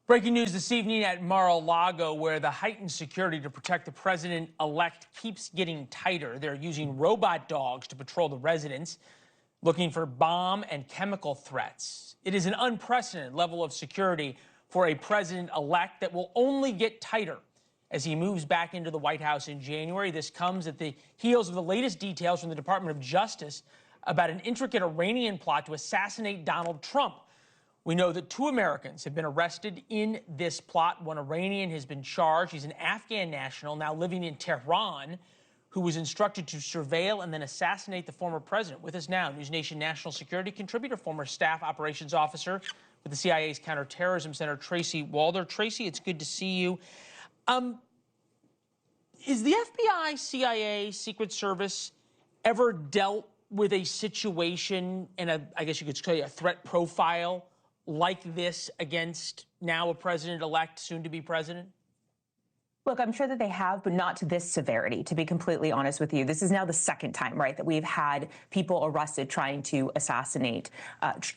Breaking news this evening at Mar-a-Lago, where the heightened security to protect the president-elect keeps getting tighter. They're using robot dogs to patrol the residence, looking for bomb and chemical threats. It is an unprecedented level of security for a president-elect that will only get tighter as he moves back into the White House in January. This comes at the heels of the latest details from the Department of Justice about an intricate Iranian plot to assassinate Donald Trump. We know that 2 Americans have been arrested in this plot. One Iranian has been charged. He's an Afghan national now living in Tehran who was instructed to surveil and then assassinate the former president. With us now, NewsNation national security contributor, former staff operations officer with the CIA's Counterterrorism Center, Tracy Walder. Tracy, it's good to see you. Is the FBI, CIA, Secret Service ever dealt with a situation and I guess you could say a threat profile like this against now a president-elect, soon-to-be president? Look, I'm sure that they have, but not to this severity, to be completely honest with you. This is now the second time, right, that we've had people arrested trying to assassinate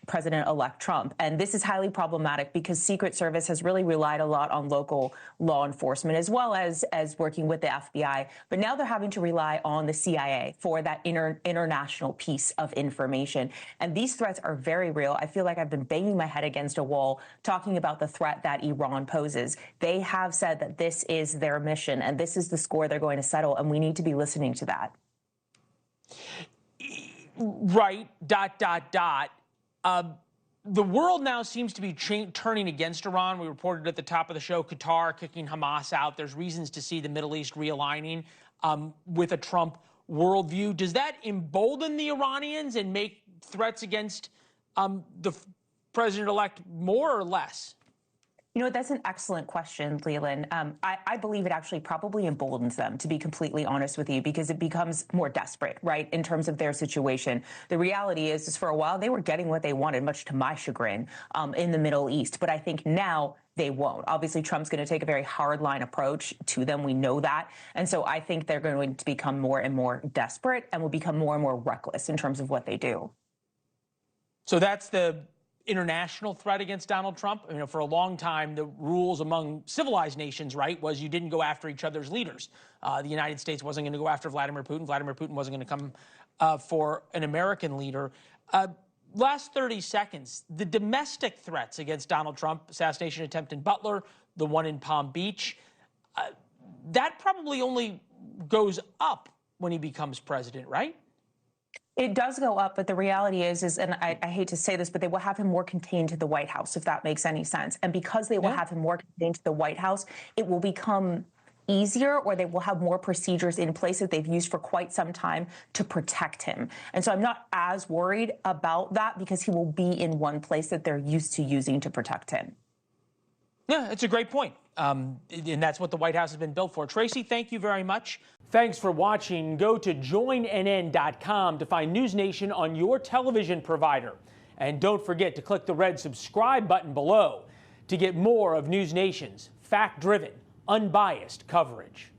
President-elect Trump. And this is highly problematic because Secret Service has really relied a lot on local law enforcement as well as working with the FBI. But now they're having to rely on the CIA for that international piece of information. And these threats are very real. I feel like I've been banging my head against a wall talking about the threat that Iran poses. They have said that this is their mission, and this is the score they're going to settle, and we need to be listening to that. Right, ... The world now seems to be turning against Iran. We reported at the top of the show, Qatar kicking Hamas out. There's reasons to see the Middle East realigning with a Trump worldview. Does that embolden the Iranians and make threats against the president-elect more or less? You know, that's an excellent question, Leland. I believe it actually probably emboldens them, to be completely honest with you, because it becomes more desperate, right, in terms of their situation. The reality is for a while, they were getting what they wanted, much to my chagrin, in the Middle East. But I think now they won't. Obviously, Trump's going to take a very hardline approach to them. We know that. And so I think they're going to become more and more desperate and will become more and more reckless in terms of what they do. So that's the international threat against Donald Trump. You know, for a long time, the rules among civilized nations, right, was you didn't go after each other's leaders. The United States wasn't going to go after Vladimir Putin. Vladimir Putin wasn't going to come for an American leader. Last 30 seconds, the domestic threats against Donald Trump, assassination attempt in Butler, the one in Palm Beach, that probably only goes up when he becomes president, right? It does go up, but the reality is and I hate to say this, but they will have him more contained to the White House, if that makes any sense. And because they will have him more contained to the White House, it will become easier, or they will have more procedures in place that they've used for quite some time to protect him. And so I'm not as worried about that because he will be in one place that they're used to using to protect him. Yeah, it's a great point. And that's what the White House has been built for. Tracy, thank you very much. Thanks for watching. Go to joinnn.com to find NewsNation on your television provider. And don't forget to click the red subscribe button below to get more of NewsNation's fact-driven, unbiased coverage.